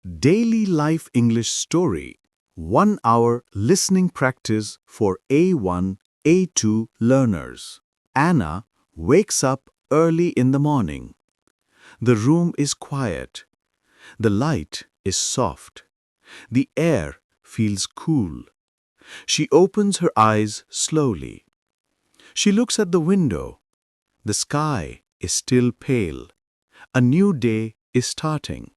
Daily Life English Story 1 hour listening practice for A1, A2 learners. Anna wakes up early in the morning. The room is quiet. The light is soft. The air feels cool. She opens her eyes slowly. She looks at the window. The sky is still pale. A new day is starting.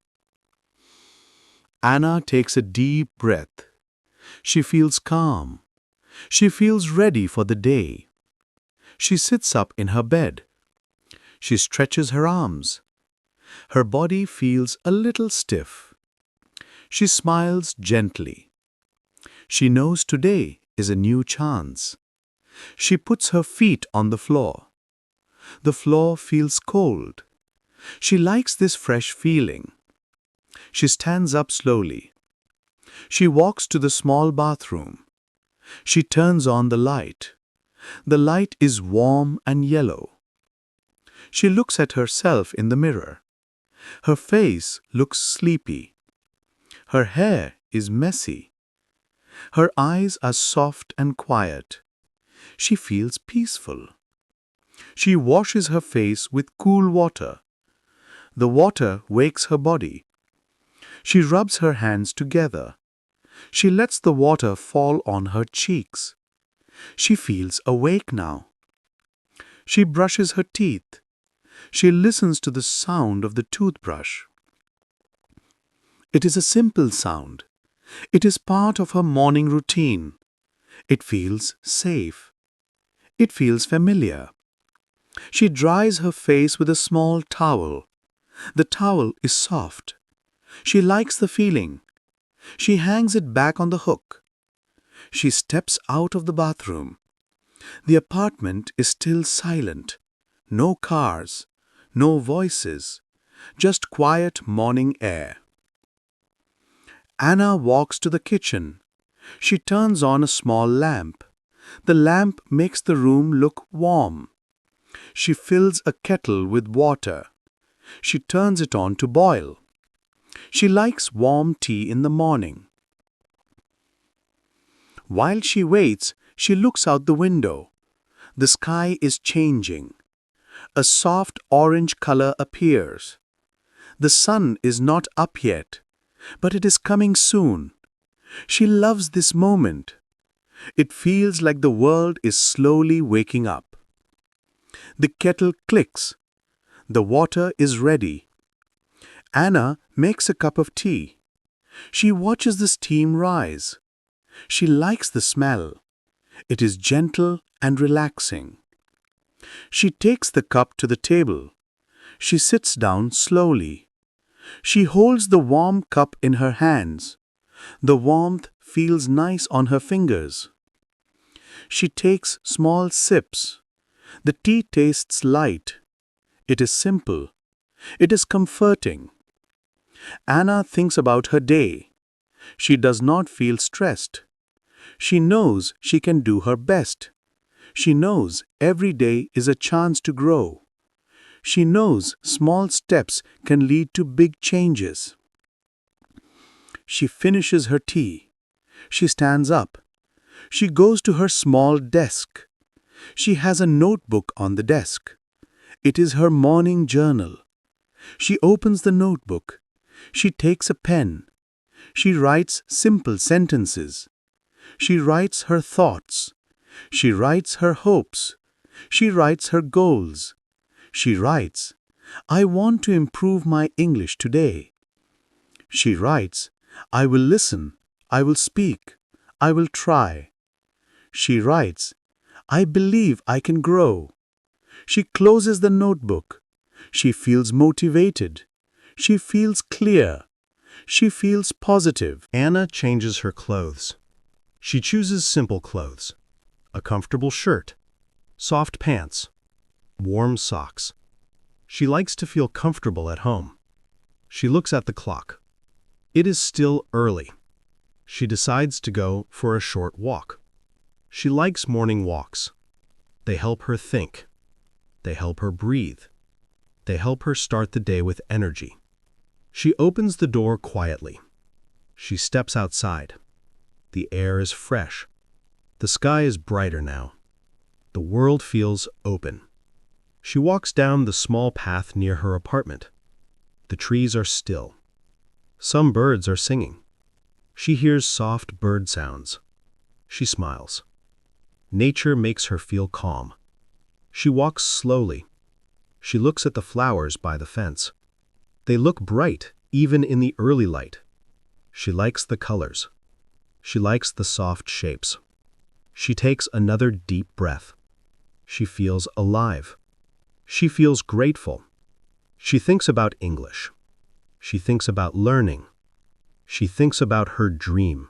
Anna takes a deep breath. She feels calm. She feels ready for the day. She sits up in her bed. She stretches her arms. Her body feels a little stiff. She smiles gently. She knows today is a new chance. She puts her feet on the floor. The floor feels cold. She likes this fresh feeling. She stands up slowly. She walks to the small bathroom. She turns on the light. The light is warm and yellow. She looks at herself in the mirror. Her face looks sleepy. Her hair is messy. Her eyes are soft and quiet. She feels peaceful. She washes her face with cool water. The water wakes her body. She rubs her hands together. She lets the water fall on her cheeks. She feels awake now. She brushes her teeth. She listens to the sound of the toothbrush. It is a simple sound. It is part of her morning routine. It feels safe. It feels familiar. She dries her face with a small towel. The towel is soft. She likes the feeling. She hangs it back on the hook. She steps out of the bathroom. The apartment is still silent. No cars, no voices, just quiet morning air. Anna walks to the kitchen. She turns on a small lamp. The lamp makes the room look warm. She fills a kettle with water. She turns it on to boil. She likes warm tea in the morning. While she waits, she looks out the window. The sky is changing. A soft orange color appears. The sun is not up yet, but it is coming soon. She loves this moment. It feels like the world is slowly waking up. The kettle clicks. The water is ready. Anna makes a cup of tea. She watches the steam rise. She likes the smell. It is gentle and relaxing. She takes the cup to the table. She sits down slowly. She holds the warm cup in her hands. The warmth feels nice on her fingers. She takes small sips. The tea tastes light. It is simple. It is comforting. Anna thinks about her day. She does not feel stressed. She knows she can do her best. She knows every day is a chance to grow. She knows small steps can lead to big changes. She finishes her tea. She stands up. She goes to her small desk. She has a notebook on the desk. It is her morning journal. She opens the notebook. She takes a pen. She writes simple sentences. She writes her thoughts. She writes her hopes. She writes her goals. She writes, "I want to improve my English today." She writes, "I will listen. I will speak. I will try." She writes, "I believe I can grow." She closes the notebook. She feels motivated. She feels clear. She feels positive. Anna changes her clothes. She chooses simple clothes. A comfortable shirt, soft pants, warm socks. She likes to feel comfortable at home. She looks at the clock. It is still early. She decides to go for a short walk. She likes morning walks. They help her think. They help her breathe. They help her start the day with energy. She opens the door quietly. She steps outside. The air is fresh. The sky is brighter now. The world feels open. She walks down the small path near her apartment. The trees are still. Some birds are singing. She hears soft bird sounds. She smiles. Nature makes her feel calm. She walks slowly. She looks at the flowers by the fence. They look bright, even in the early light. She likes the colors. She likes the soft shapes. She takes another deep breath. She feels alive. She feels grateful. She thinks about English. She thinks about learning. She thinks about her dream.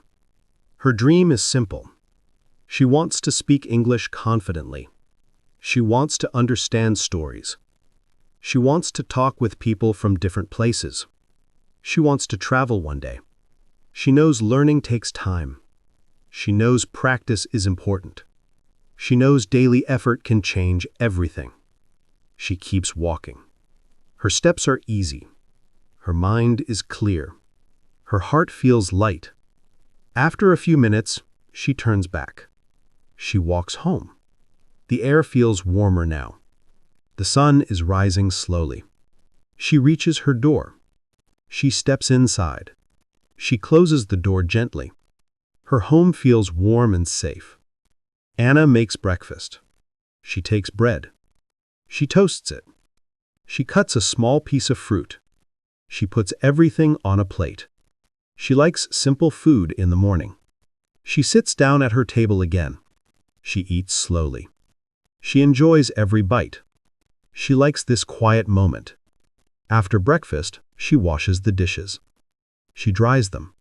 Her dream is simple. She wants to speak English confidently. She wants to understand stories. She wants to talk with people from different places. She wants to travel one day. She knows learning takes time. She knows practice is important. She knows daily effort can change everything. She keeps walking. Her steps are easy. Her mind is clear. Her heart feels light. After a few minutes, she turns back. She walks home. The air feels warmer now. The sun is rising slowly. She reaches her door. She steps inside. She closes the door gently. Her home feels warm and safe. Anna makes breakfast. She takes bread. She toasts it. She cuts a small piece of fruit. She puts everything on a plate. She likes simple food in the morning. She sits down at her table again. She eats slowly. She enjoys every bite. She likes this quiet moment. After breakfast, she washes the dishes. She dries them.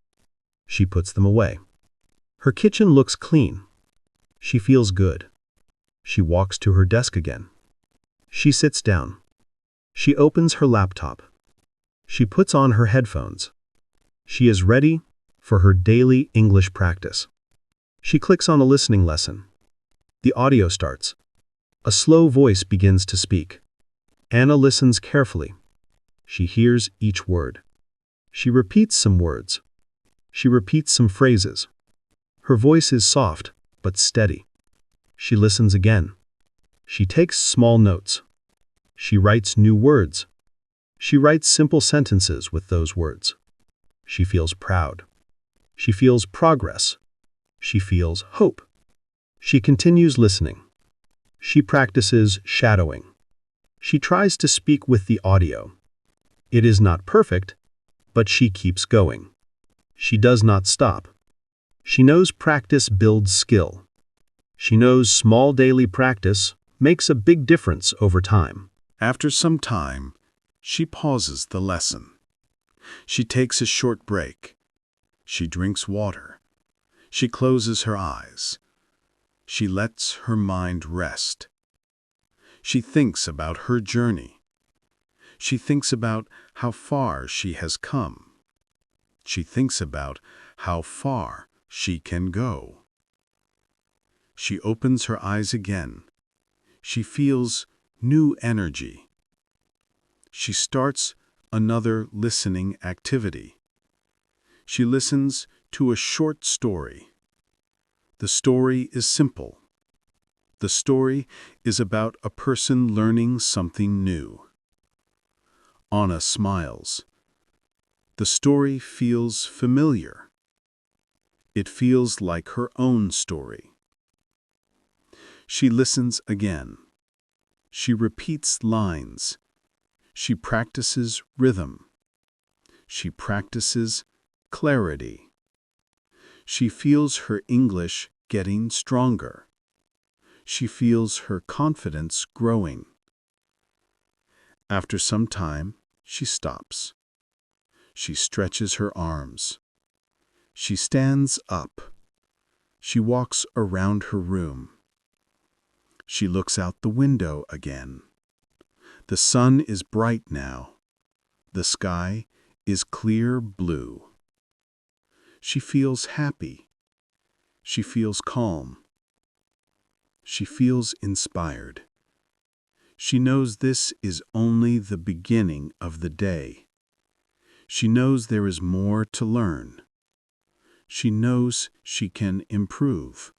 She puts them away. Her kitchen looks clean. She feels good. She walks to her desk again. She sits down. She opens her laptop. She puts on her headphones. She is ready for her daily English practice. She clicks on a listening lesson. The audio starts. A slow voice begins to speak. Anna listens carefully. She hears each word. She repeats some words. She repeats some phrases. Her voice is soft, but steady. She listens again. She takes small notes. She writes new words. She writes simple sentences with those words. She feels proud. She feels progress. She feels hope. She continues listening. She practices shadowing. She tries to speak with the audio. It is not perfect, but she keeps going. She does not stop. She knows practice builds skill. She knows small daily practice makes a big difference over time. After some time, she pauses the lesson. She takes a short break. She drinks water. She closes her eyes. She lets her mind rest. She thinks about her journey. She thinks about how far she has come. She thinks about how far she can go. She opens her eyes again. She feels new energy. She starts another listening activity. She listens to a short story. The story is simple. The story is about a person learning something new. Anna smiles. The story feels familiar. It feels like her own story. She listens again. She repeats lines. She practices rhythm. She practices clarity. She feels her English getting stronger. She feels her confidence growing. After some time, she stops. She stretches her arms. She stands up. She walks around her room. She looks out the window again. The sun is bright now. The sky is clear blue. She feels happy. She feels calm. She feels inspired. She knows this is only the beginning of the day. She knows there is more to learn. She knows she can improve.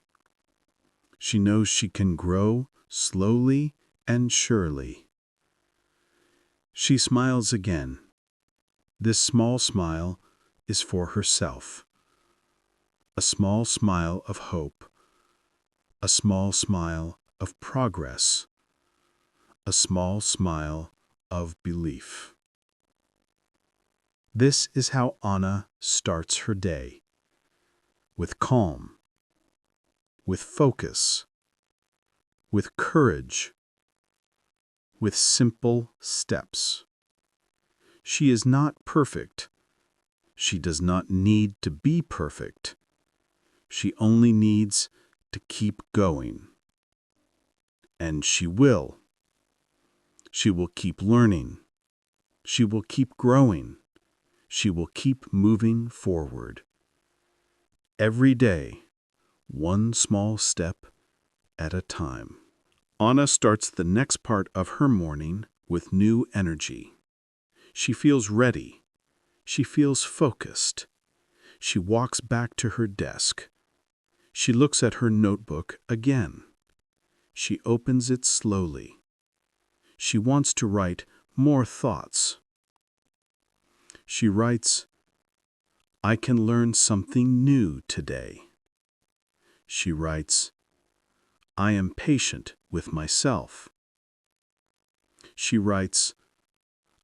She knows she can grow slowly and surely. She smiles again. This small smile is for herself. A small smile of hope. A small smile of progress. A small smile of belief. This is how Anna starts her day. With calm. With focus. With courage. With simple steps. She is not perfect. She does not need to be perfect. She only needs to keep going. And she will. She will keep learning. She will keep growing. She will keep moving forward. Every day, one small step at a time. Anna starts the next part of her morning with new energy. She feels ready. She feels focused. She walks back to her desk. She looks at her notebook again. She opens it slowly. She wants to write more thoughts. She writes, "I can learn something new today." She writes, "I am patient with myself." She writes,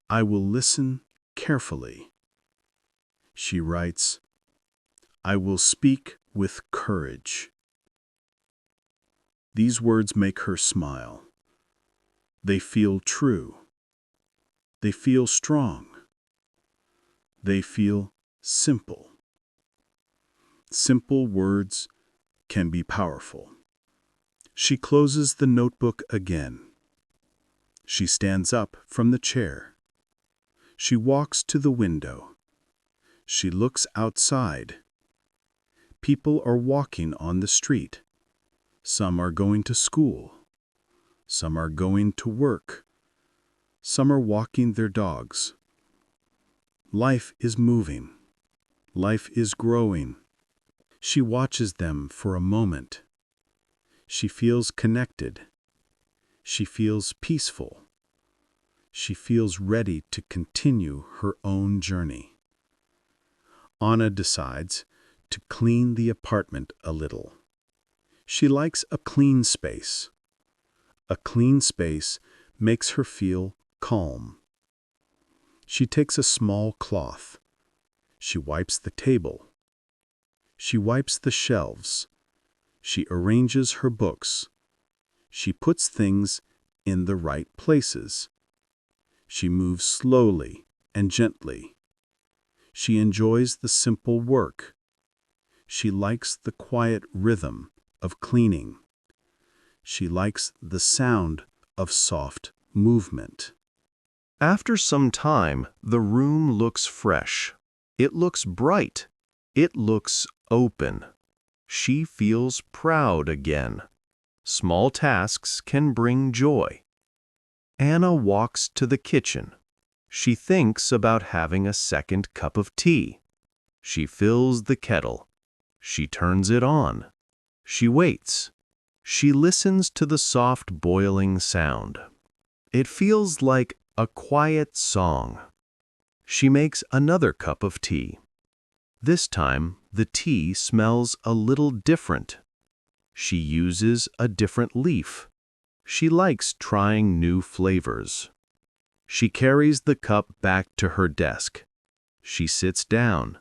"I will listen carefully." She writes, "I will speak with courage." These words make her smile. They feel true. They feel strong. They feel simple. Simple words can be powerful. She closes the notebook again. She stands up from the chair. She walks to the window. She looks outside. People are walking on the street. Some are going to school. Some are going to work. Some are walking their dogs. Life is moving. Life is growing. She watches them for a moment. She feels connected. She feels peaceful. She feels ready to continue her own journey. Anna decides to clean the apartment a little. She likes a clean space. A clean space makes her feel calm. She takes a small cloth. She wipes the table. She wipes the shelves. She arranges her books. She puts things in the right places. She moves slowly and gently. She enjoys the simple work. She likes the quiet rhythm of cleaning. She likes the sound of soft movement. After some time, the room looks fresh. It looks bright. It looks open. She feels proud again. Small tasks can bring joy. Anna walks to the kitchen. She thinks about having a second cup of tea. She fills the kettle. She turns it on. She waits. She listens to the soft boiling sound. It feels like a quiet song. She makes another cup of tea. This time, the tea smells a little different. She uses a different leaf. She likes trying new flavors. She carries the cup back to her desk. She sits down.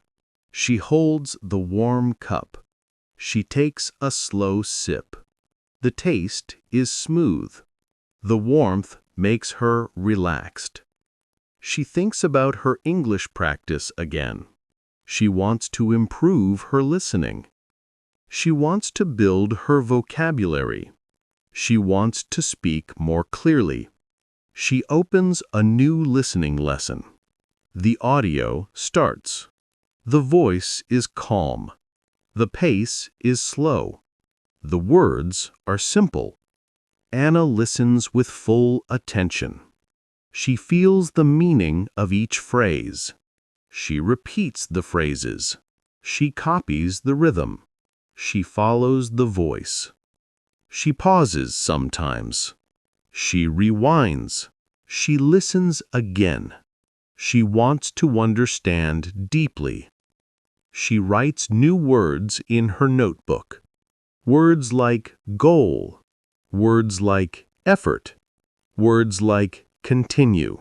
She holds the warm cup. She takes a slow sip. The taste is smooth. The warmth makes her relaxed. She thinks about her English practice again. She wants to improve her listening. She wants to build her vocabulary. She wants to speak more clearly. She opens a new listening lesson. The audio starts. The voice is calm. The pace is slow. The words are simple. Anna listens with full attention. She feels the meaning of each phrase. She repeats the phrases. She copies the rhythm. She follows the voice. She pauses sometimes. She rewinds. She listens again. She wants to understand deeply. She writes new words in her notebook. Words like goal. Words like effort. Words like continue.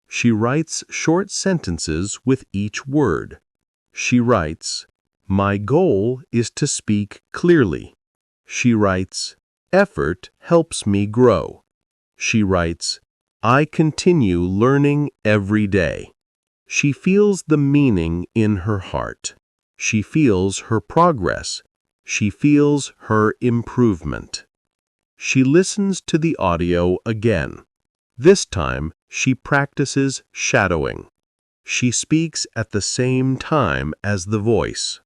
She writes short sentences with each word. She writes, "My goal is to speak clearly." She writes, "Effort helps me grow." She writes, "I continue learning every day." She feels the meaning in her heart. She feels her progress. She feels her improvement. She listens to the audio again. This time, she practices shadowing. She speaks at the same time as the voice.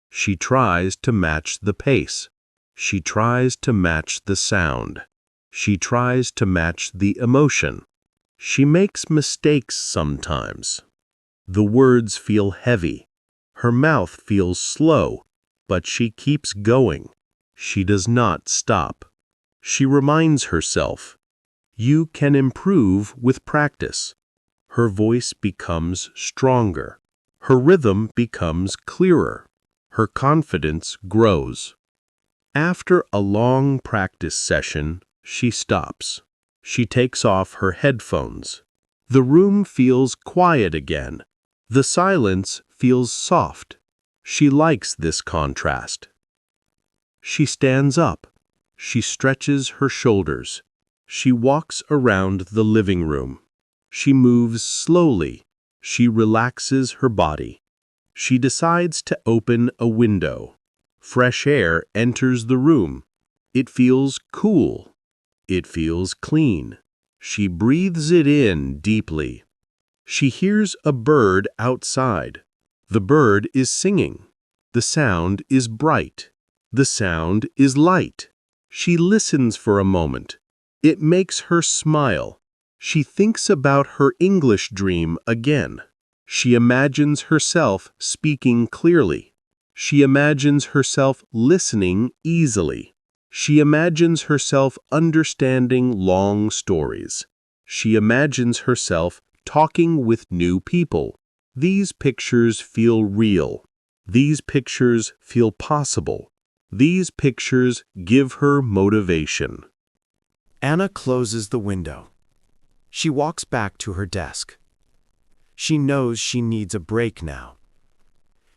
She tries to match the pace. She tries to match the sound. She tries to match the emotion. She makes mistakes sometimes. The words feel heavy. Her mouth feels slow, but she keeps going. She does not stop. She reminds herself, "You can improve with practice." Her voice becomes stronger. Her rhythm becomes clearer. Her confidence grows. After a long practice session, she stops. She takes off her headphones. The room feels quiet again. The silence feels soft. She likes this contrast. She stands up. She stretches her shoulders. She walks around the living room. She moves slowly. She relaxes her body. She decides to open a window. Fresh air enters the room. It feels cool. It feels clean. She breathes it in deeply. She hears a bird outside. The bird is singing. The sound is bright. The sound is light. She listens for a moment. It makes her smile. She thinks about her English dream again. She imagines herself speaking clearly. She imagines herself listening easily. She imagines herself understanding long stories. She imagines herself talking with new people. These pictures feel real. These pictures feel possible. These pictures give her motivation. Anna closes the window. She walks back to her desk. She knows she needs a break now.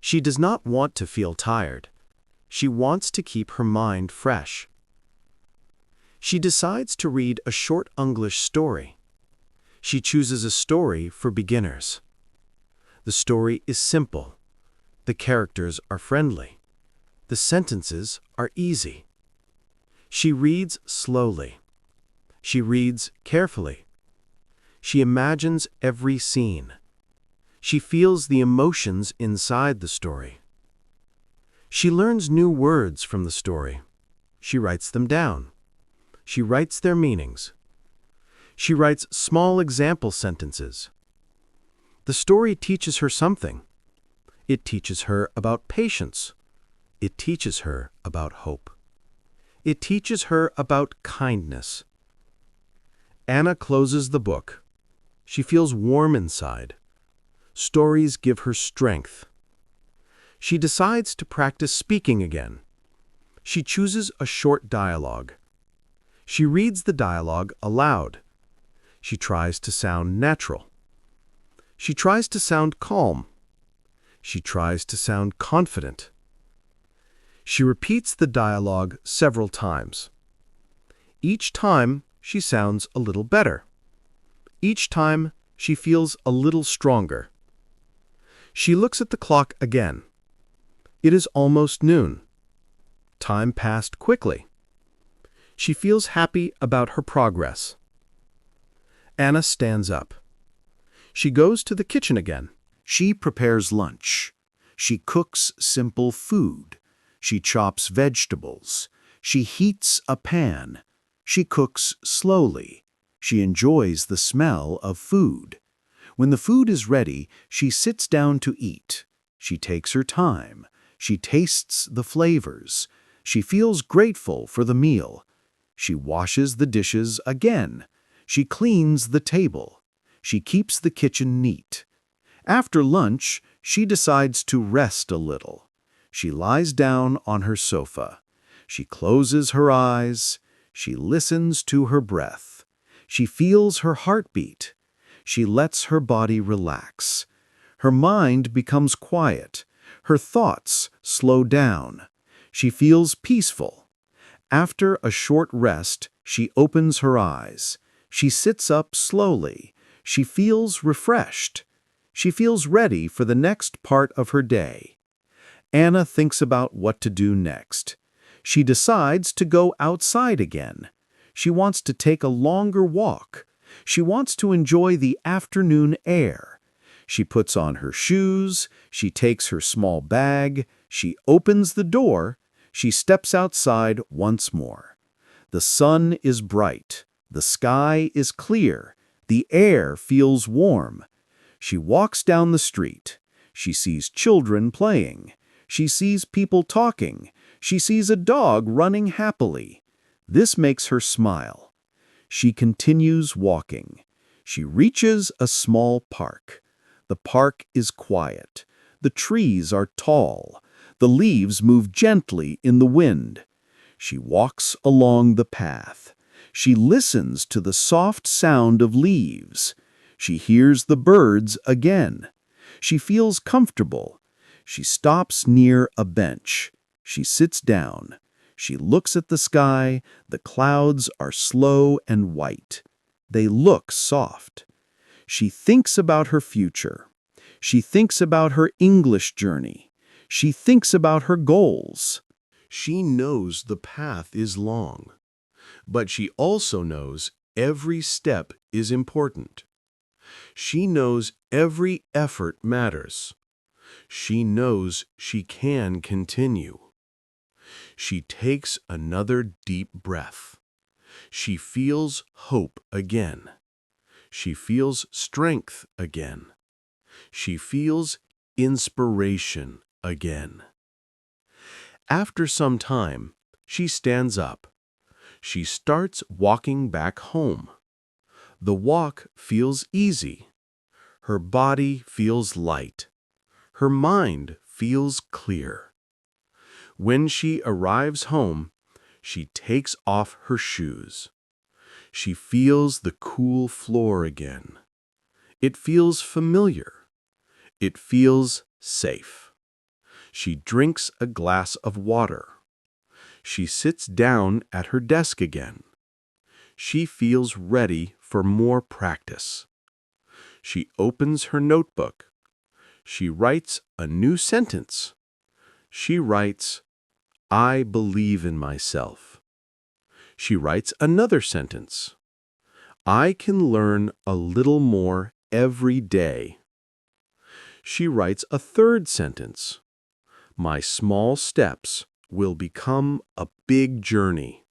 She does not want to feel tired. She wants to keep her mind fresh. She decides to read a short English story. She chooses a story for beginners. The story is simple. The characters are friendly. The sentences are easy. She reads slowly. She reads carefully. She imagines every scene. She feels the emotions inside the story. She learns new words from the story. She writes them down. She writes their meanings. She writes small example sentences. The story teaches her something. It teaches her about patience. It teaches her about hope. It teaches her about kindness. Anna closes the book. She feels warm inside. Stories give her strength. She decides to practice speaking again. She chooses a short dialogue. She reads the dialogue aloud. She tries to sound natural. She tries to sound calm. She tries to sound confident. She repeats the dialogue several times. Each time, she sounds a little better. Each time, she feels a little stronger. She looks at the clock again. It is almost noon. Time passed quickly. She feels happy about her progress. Anna stands up. She goes to the kitchen again. She prepares lunch. She cooks simple food. She chops vegetables. She heats a pan. She cooks slowly. She enjoys the smell of food. When the food is ready, she sits down to eat. She takes her time. She tastes the flavors. She feels grateful for the meal. She washes the dishes again. She cleans the table. She keeps the kitchen neat. After lunch, she decides to rest a little. She lies down on her sofa. She closes her eyes. She listens to her breath. She feels her heartbeat. She lets her body relax. Her mind becomes quiet. Her thoughts slow down. She feels peaceful. After a short rest, she opens her eyes. She sits up slowly. She feels refreshed. She feels ready for the next part of her day. Anna thinks about what to do next. She decides to go outside again. She wants to take a longer walk. She wants to enjoy the afternoon air. She puts on her shoes. She takes her small bag. She opens the door. She steps outside once more. The sun is bright. The sky is clear. The air feels warm. She walks down the street. She sees children playing. She sees people talking. She sees a dog running happily. This makes her smile. She continues walking. She reaches a small park. The park is quiet. The trees are tall. The leaves move gently in the wind. She walks along the path. She listens to the soft sound of leaves. She hears the birds again. She feels comfortable. She stops near a bench. She sits down. She looks at the sky. The clouds are slow and white. They look soft. She thinks about her future. She thinks about her English journey. She thinks about her goals. She knows the path is long, but she also knows every step is important. She knows every effort matters. She knows she can continue. She takes another deep breath. She feels hope again. She feels strength again. She feels inspiration again. After some time, she stands up. She starts walking back home. The walk feels easy. Her body feels light. Her mind feels clear. When she arrives home, she takes off her shoes. She feels the cool floor again. It feels familiar. It feels safe. She drinks a glass of water. She sits down at her desk again. She feels ready for more practice. She opens her notebook. She writes a new sentence. She writes, "I believe in myself." She writes another sentence. "I can learn a little more every day." She writes a third sentence. "My small steps will become a big journey."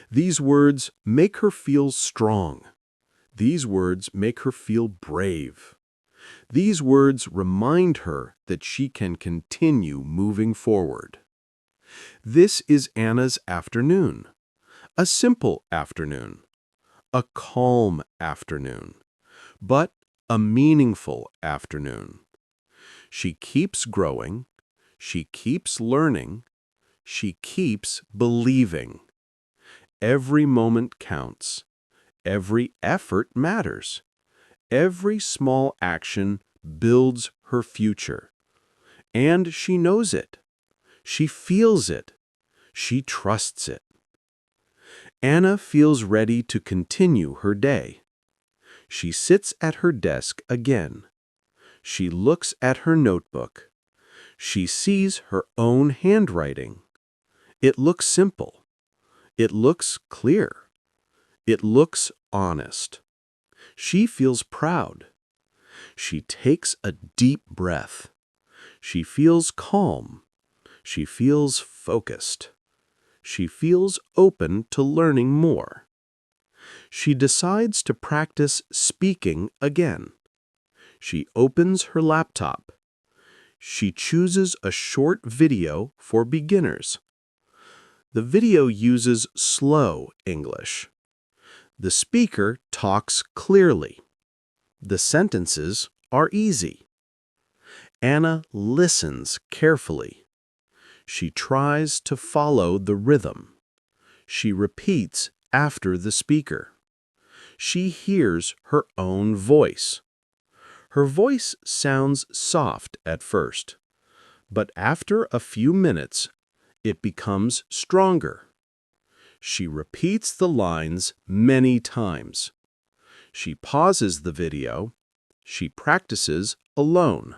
These words make her feel strong. These words make her feel brave. These words remind her that she can continue moving forward. This is Anna's afternoon. A simple afternoon. A calm afternoon. But a meaningful afternoon. She keeps growing. She keeps learning. She keeps believing. Every moment counts. Every effort matters. Every small action builds her future. And she knows it. She feels it. She trusts it. Anna feels ready to continue her day. She sits at her desk again. She looks at her notebook. She sees her own handwriting. It looks simple. It looks clear. It looks honest. She feels proud. She takes a deep breath. She feels calm. She feels focused. She feels open to learning more. She decides to practice speaking again. She opens her laptop. She chooses a short video for beginners. The video uses slow English. The speaker talks clearly. The sentences are easy. Anna listens carefully. She tries to follow the rhythm. She repeats after the speaker. She hears her own voice. Her voice sounds soft at first, but after a few minutes, it becomes stronger. She repeats the lines many times. She pauses the video. She practices alone.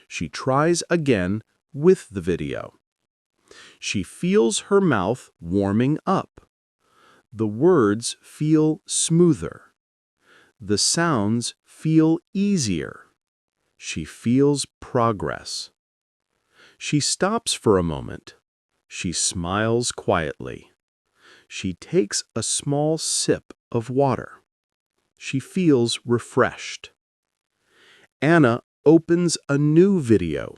She tries again with the video. She feels her mouth warming up. The words feel smoother. The sounds feel easier. She feels progress. She stops for a moment. She smiles quietly. She takes a small sip of water. She feels refreshed. Anna opens a new video.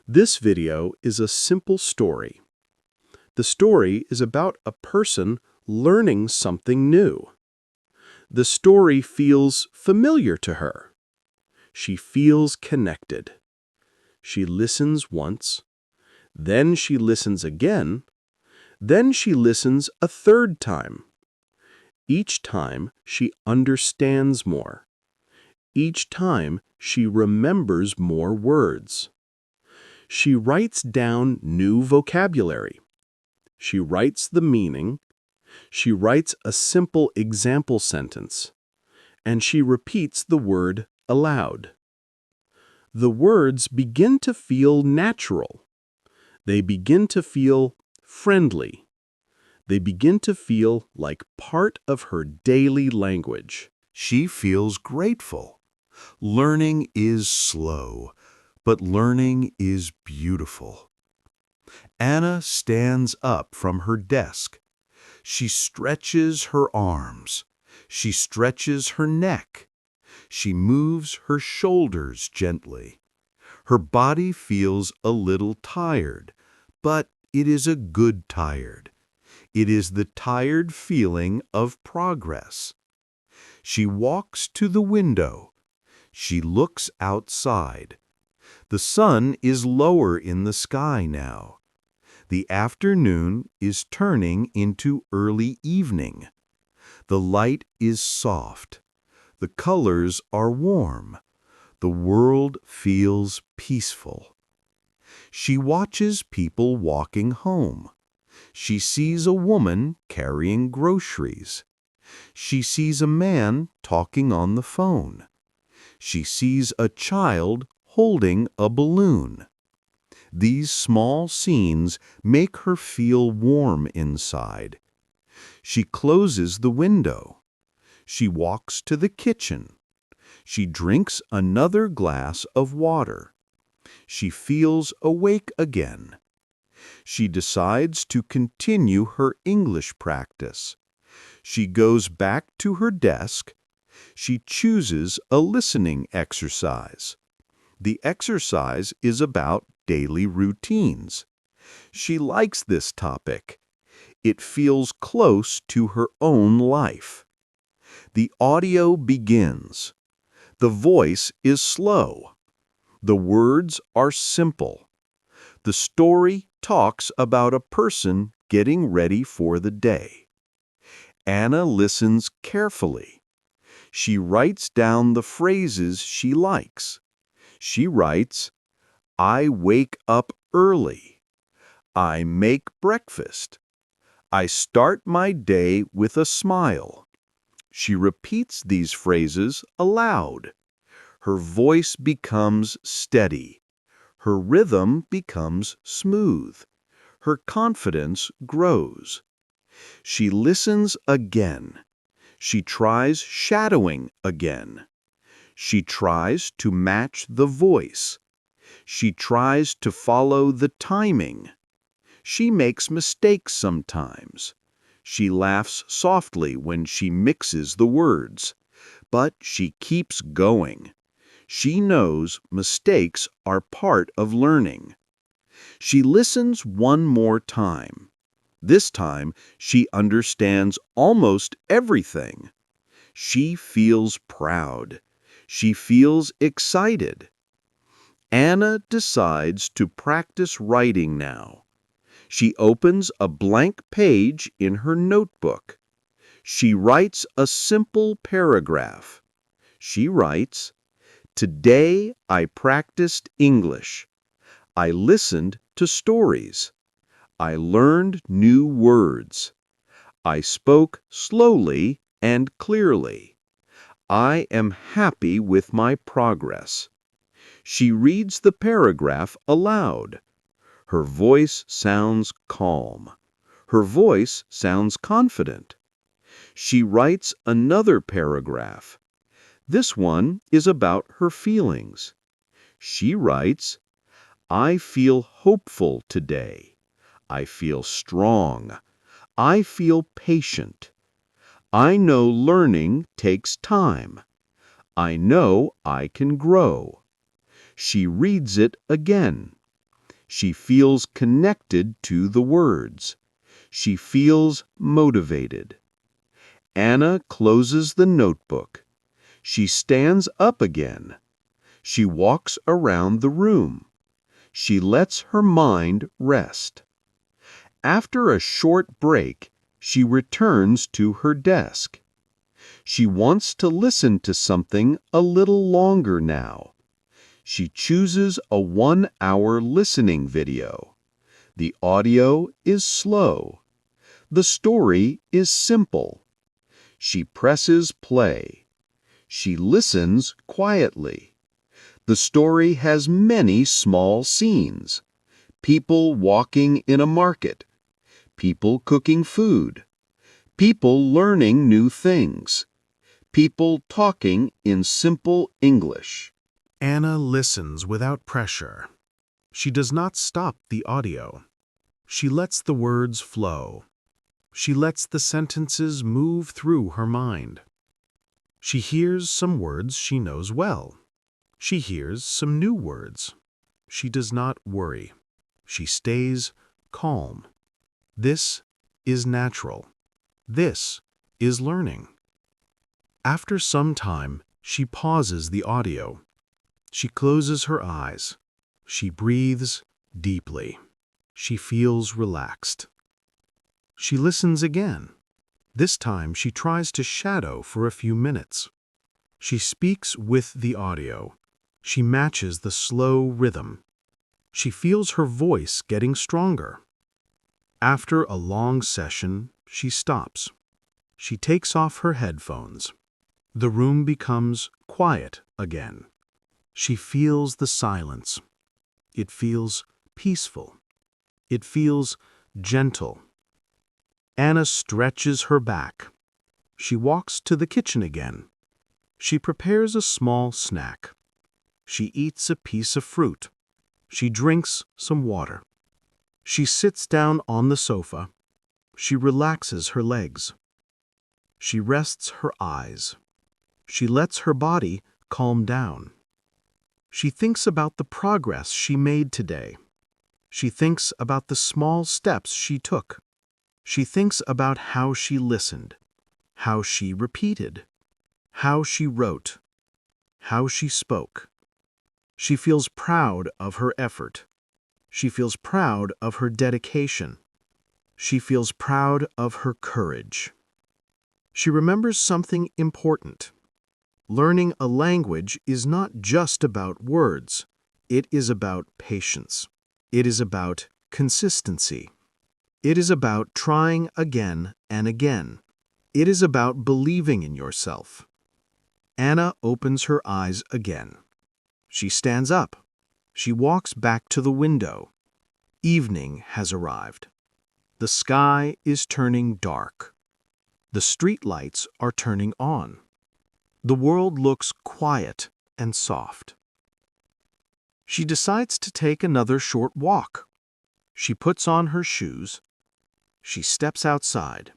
This video is a simple story. The story is about a person learning something new. The story feels familiar to her. She feels connected. She listens once. Then she listens again. Then she listens a third time. Each time she understands more. Each time she remembers more words. She writes down new vocabulary. She writes the meaning. She writes a simple example sentence. And she repeats the word aloud. The words begin to feel natural. They begin to feel friendly. They begin to feel like part of her daily language. She feels grateful. Learning is slow, but learning is beautiful. Anna stands up from her desk. She stretches her arms. She stretches her neck. She moves her shoulders gently. Her body feels a little tired, but it is a good tired. It is the tired feeling of progress. She walks to the window. She looks outside. The sun is lower in the sky now. The afternoon is turning into early evening. The light is soft. The colors are warm. The world feels peaceful. She watches people walking home. She sees a woman carrying groceries. She sees a man talking on the phone. She sees a child holding a balloon. These small scenes make her feel warm inside. She closes the window. She walks to the kitchen. She drinks another glass of water. She feels awake again. She decides to continue her English practice. She goes back to her desk. She chooses a listening exercise. The exercise is about daily routines. She likes this topic. It feels close to her own life. The audio begins. The voice is slow. The words are simple. The story talks about a person getting ready for the day. Anna listens carefully. She writes down the phrases she likes. She writes, I wake up early. I make breakfast. I start my day with a smile. She repeats these phrases aloud. Her voice becomes steady. Her rhythm becomes smooth. Her confidence grows. She listens again. She tries shadowing again. She tries to match the voice. She tries to follow the timing. She makes mistakes sometimes. She laughs softly when she mixes the words. But she keeps going. She knows mistakes are part of learning. She listens one more time. This time, she understands almost everything. She feels proud. She feels excited. Anna decides to practice writing now. She opens a blank page in her notebook. She writes a simple paragraph. She writes, "Today I practiced English. I listened to stories. I learned new words. I spoke slowly and clearly. I am happy with my progress." She reads the paragraph aloud. Her voice sounds calm. Her voice sounds confident. She writes another paragraph. This one is about her feelings. She writes, "I feel hopeful today. I feel strong. I feel patient. I know learning takes time. I know I can grow." She reads it again. She feels connected to the words. She feels motivated. Anna closes the notebook. She stands up again. She walks around the room. She lets her mind rest. After a short break, she returns to her desk. She wants to listen to something a little longer now. She chooses a 1-hour listening video. The audio is slow. The story is simple. She presses play. She listens quietly. The story has many small scenes. People walking in a market. People cooking food. People learning new things. People talking in simple English. Anna listens without pressure. She does not stop the audio. She lets the words flow. She lets the sentences move through her mind. She hears some words she knows well. She hears some new words. She does not worry. She stays calm. This is natural. This is learning. After some time, she pauses the audio. She closes her eyes. She breathes deeply. She feels relaxed. She listens again. This time she tries to shadow for a few minutes. She speaks with the audio. She matches the slow rhythm. She feels her voice getting stronger. After a long session, she stops. She takes off her headphones. The room becomes quiet again. She feels the silence. It feels peaceful. It feels gentle. Anna stretches her back. She walks to the kitchen again. She prepares a small snack. She eats a piece of fruit. She drinks some water. She sits down on the sofa. She relaxes her legs. She rests her eyes. She lets her body calm down. She thinks about the progress she made today. She thinks about the small steps she took. She thinks about how she listened, how she repeated, how she wrote, how she spoke. She feels proud of her effort. She feels proud of her dedication. She feels proud of her courage. She remembers something important. Learning a language is not just about words. It is about patience. It is about consistency. It is about trying again and again. It is about believing in yourself. Anna opens her eyes again. She stands up. She walks back to the window. Evening has arrived. The sky is turning dark. The street lights are turning on. The world looks quiet and soft. She decides to take another short walk. She puts on her shoes. She steps outside.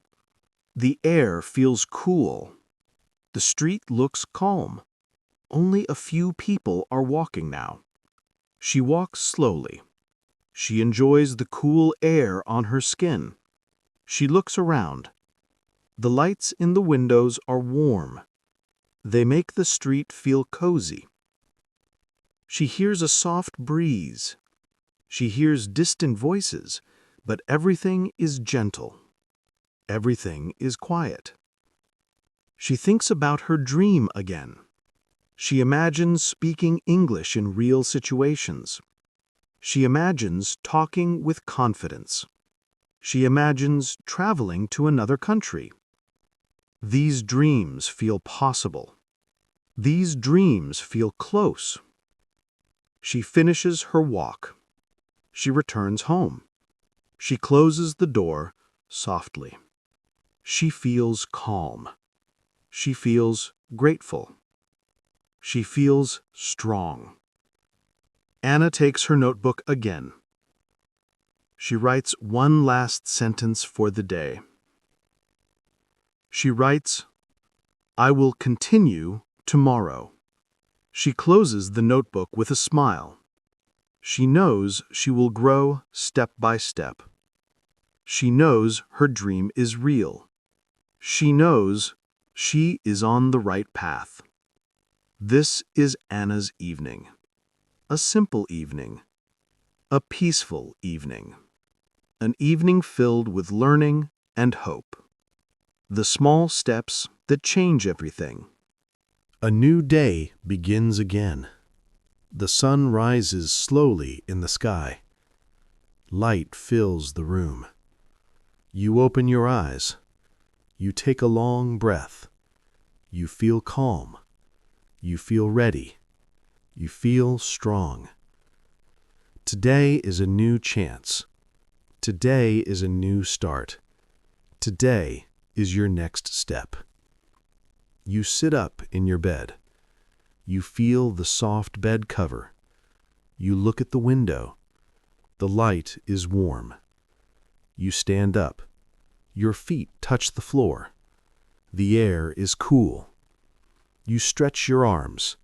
The air feels cool. The street looks calm. Only a few people are walking now. She walks slowly. She enjoys the cool air on her skin. She looks around. The lights in the windows are warm. They make the street feel cozy. She hears a soft breeze. She hears distant voices, but everything is gentle. Everything is quiet. She thinks about her dream again. She imagines speaking English in real situations. She imagines talking with confidence. She imagines traveling to another country. These dreams feel possible. These dreams feel close. She finishes her walk. She returns home. She closes the door softly. She feels calm. She feels grateful. She feels strong. Anna takes her notebook again. She writes one last sentence for the day. She writes, "I will continue tomorrow." She closes the notebook with a smile. She knows she will grow step by step. She knows her dream is real. She knows she is on the right path. This is Anna's evening. A simple evening. A peaceful evening. An evening filled with learning and hope. The small steps that change everything. A new day begins again. The sun rises slowly in the sky. Light fills the room. You open your eyes. You take a long breath. You feel calm. You feel ready. You feel strong. Today is a new chance. Today is a new start. Today is your next step. You sit up in your bed. You feel the soft bed cover. You look at the window. The light is warm. You stand up. Your feet touch the floor. The air is cool. You stretch your arms.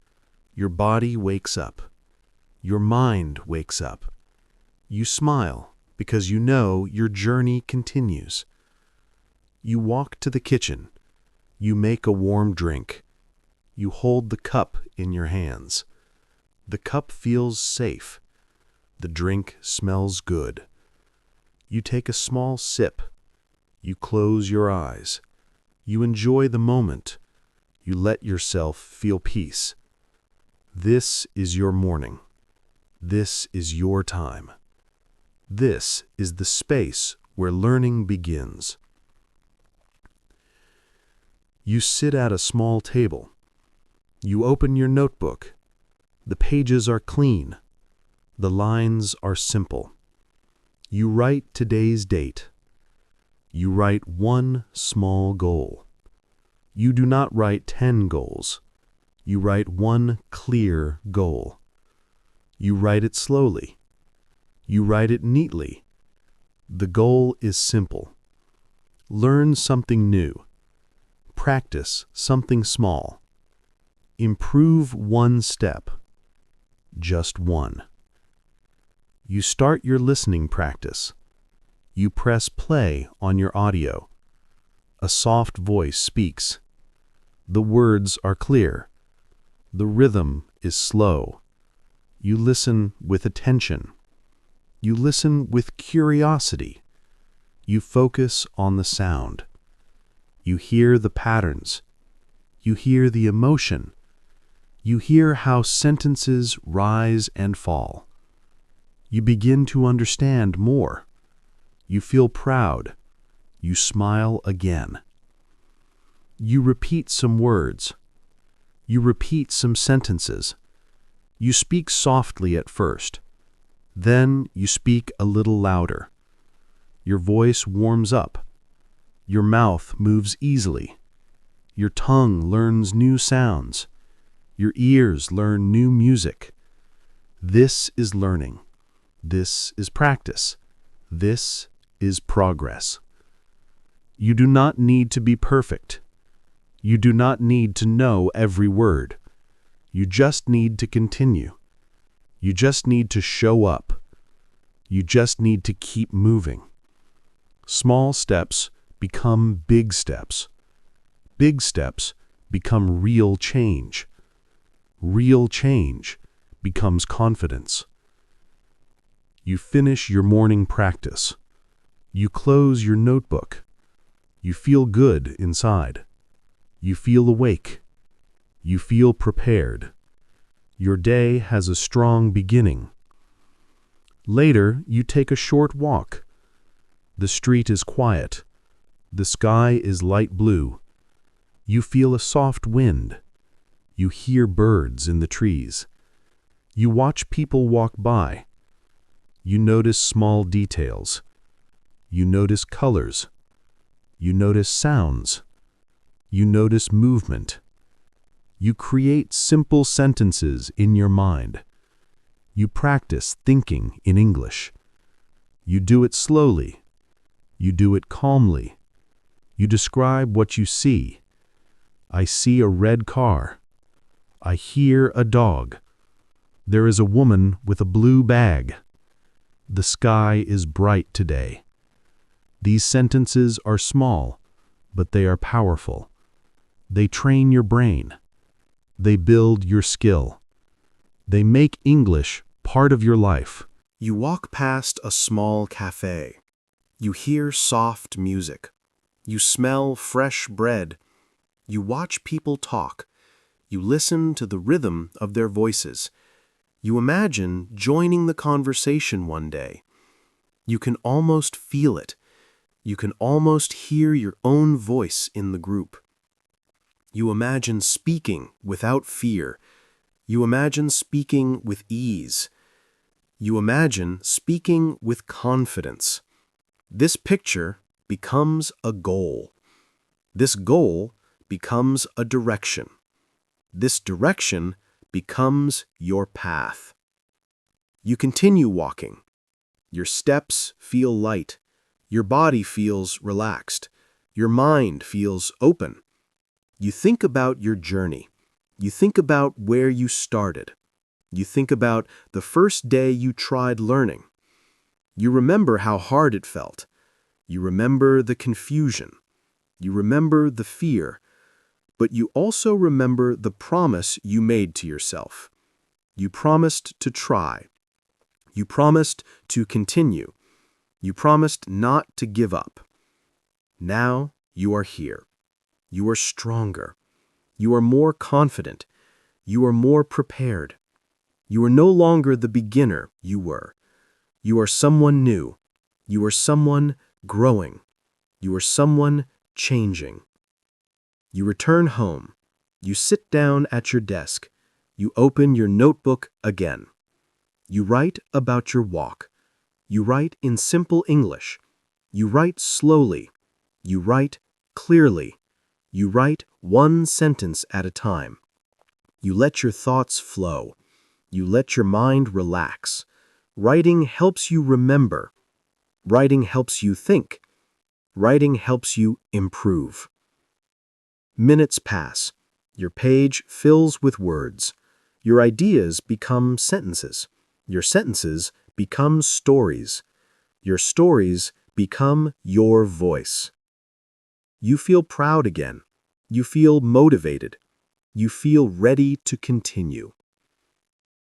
Your body wakes up. Your mind wakes up. You smile because you know your journey continues. You walk to the kitchen. You make a warm drink. You hold the cup in your hands. The cup feels safe. The drink smells good. You take a small sip. You close your eyes. You enjoy the moment. You let yourself feel peace. This is your morning. This is your time. This is the space where learning begins. You sit at a small table. You open your notebook. The pages are clean. The lines are simple. You write today's date. You write one small goal. You do not write 10 goals. You write one clear goal. You write it slowly. You write it neatly. The goal is simple. Learn something new. Practice something small. Improve one step. Just one. You start your listening practice. You press play on your audio. A soft voice speaks. The words are clear. The rhythm is slow. You listen with attention. You listen with curiosity. You focus on the sound. You hear the patterns. You hear the emotion. You hear how sentences rise and fall. You begin to understand more. You feel proud. You smile again. You repeat some words. You repeat some sentences. You speak softly at first. Then you speak a little louder. Your voice warms up. Your mouth moves easily. Your tongue learns new sounds. Your ears learn new music. This is learning. This is practice. This is progress. You do not need to be perfect. You do not need to know every word. You just need to continue. You just need to show up. You just need to keep moving. Small steps become big steps. Big steps become real change. Real change becomes confidence. You finish your morning practice. You close your notebook. You feel good inside. You feel awake. You feel prepared. Your day has a strong beginning. Later, you take a short walk. The street is quiet. The sky is light blue. You feel a soft wind. You hear birds in the trees. You watch people walk by. You notice small details. You notice colors. You notice sounds. You notice movement. You create simple sentences in your mind. You practice thinking in English. You do it slowly. You do it calmly. You describe what you see. I see a red car. I hear a dog. There is a woman with a blue bag. The sky is bright today. These sentences are small, but they are powerful. They train your brain. They build your skill. They make English part of your life. You walk past a small cafe. You hear soft music. You smell fresh bread. You watch people talk. You listen to the rhythm of their voices. You imagine joining the conversation one day. You can almost feel it. You can almost hear your own voice in the group. You imagine speaking without fear. You imagine speaking with ease. You imagine speaking with confidence. This picture becomes a goal. This goal becomes a direction. This direction becomes your path. You continue walking. Your steps feel light. Your body feels relaxed. Your mind feels open. You think about your journey. You think about where you started. You think about the first day you tried learning. You remember how hard it felt. You remember the confusion. You remember the fear. But you also remember the promise you made to yourself. You promised to try. You promised to continue. You promised not to give up. Now you are here. You are stronger. You are more confident. You are more prepared. You are no longer the beginner you were. You are someone new. You are someone growing. You are someone changing. You return home. You sit down at your desk. You open your notebook again. You write about your walk. You write in simple English. You write slowly. You write clearly. You write one sentence at a time. You let your thoughts flow. You let your mind relax. Writing helps you remember. Writing helps you think. Writing helps you improve. Minutes pass. Your page fills with words. Your ideas become sentences. Your sentences become stories. Your stories become your voice. You feel proud again. You feel motivated. You feel ready to continue.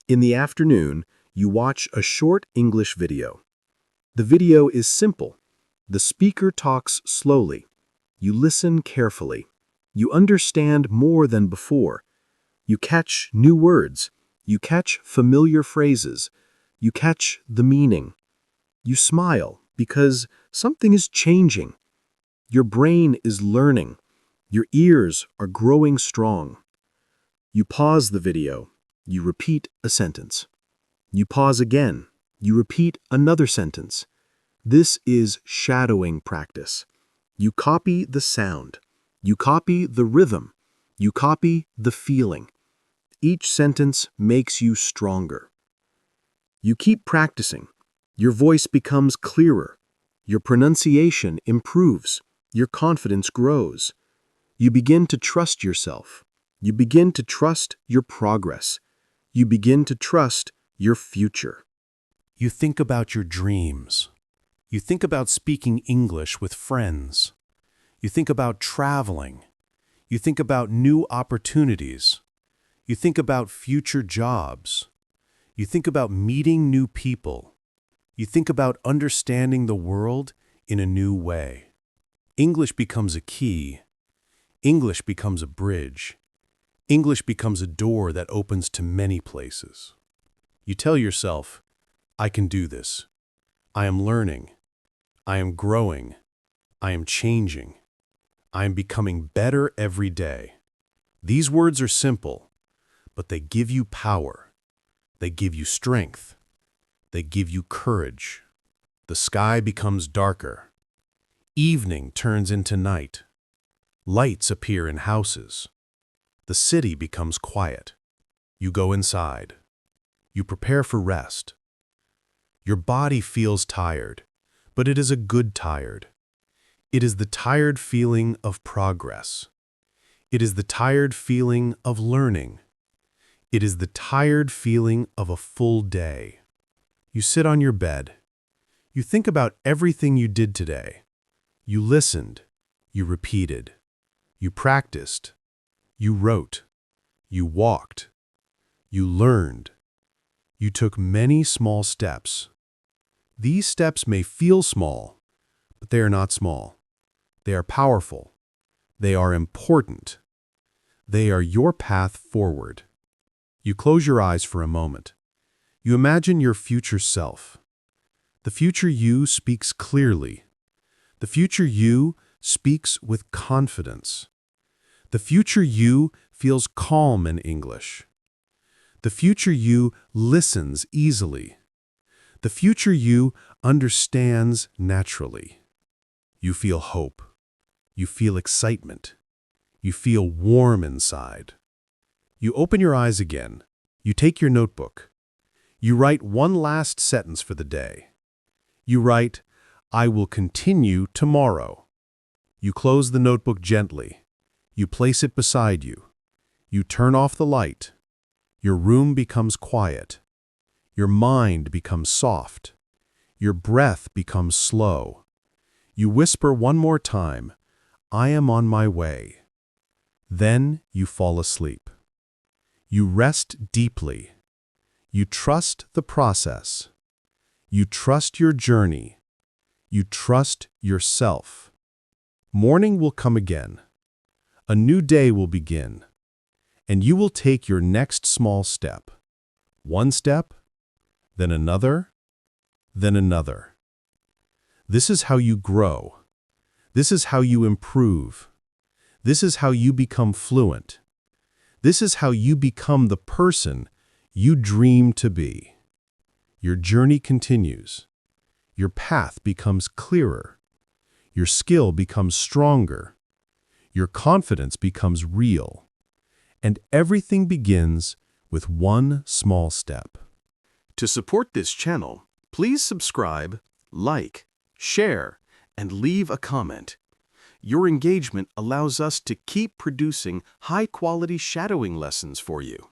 In the afternoon, you watch a short English video. The video is simple. The speaker talks slowly. You listen carefully. You understand more than before. You catch new words. You catch familiar phrases. You catch the meaning. You smile because something is changing. Your brain is learning. Your ears are growing strong. You pause the video. You repeat a sentence. You pause again. You repeat another sentence. This is shadowing practice. You copy the sound. You copy the rhythm. You copy the feeling. Each sentence makes you stronger. You keep practicing. Your voice becomes clearer. Your pronunciation improves. Your confidence grows. You begin to trust yourself. You begin to trust your progress. You begin to trust your future. You think about your dreams. You think about speaking English with friends. You think about traveling. You think about new opportunities. You think about future jobs. You think about meeting new people. You think about understanding the world in a new way. English becomes a key. English becomes a bridge. English becomes a door that opens to many places. You tell yourself, I can do this. I am learning. I am growing. I am changing. I am becoming better every day. These words are simple, but they give you power. They give you strength. They give you courage. The sky becomes darker. Evening turns into night. Lights appear in houses. The city becomes quiet. You go inside. You prepare for rest. Your body feels tired, but it is a good tired. It is the tired feeling of progress. It is the tired feeling of learning. It is the tired feeling of a full day. You sit on your bed. You think about everything you did today. You listened. You repeated. You practiced. You wrote. You walked. You learned. You took many small steps. These steps may feel small, but they are not small. They are powerful. They are important. They are your path forward. You close your eyes for a moment. You imagine your future self. The future you speaks clearly. The future you speaks with confidence. The future you feels calm in English. The future you listens easily. The future you understands naturally. You feel hope. You feel excitement. You feel warm inside. You open your eyes again. You take your notebook. You write one last sentence for the day. You write, I will continue tomorrow. You close the notebook gently. You place it beside you. You turn off the light. Your room becomes quiet. Your mind becomes soft. Your breath becomes slow. You whisper one more time, I am on my way. Then you fall asleep. You rest deeply. You trust the process. You trust your journey. You trust yourself. Morning will come again. A new day will begin. And you will take your next small step. One step, then another, then another. This is how you grow. This is how you improve. This is how you become fluent. This is how you become the person you dream to be. Your journey continues. Your path becomes clearer. Your skill becomes stronger. Your confidence becomes real. And everything begins with one small step. To support this channel, please subscribe, like, share, and leave a comment. Your engagement allows us to keep producing high-quality shadowing lessons for you.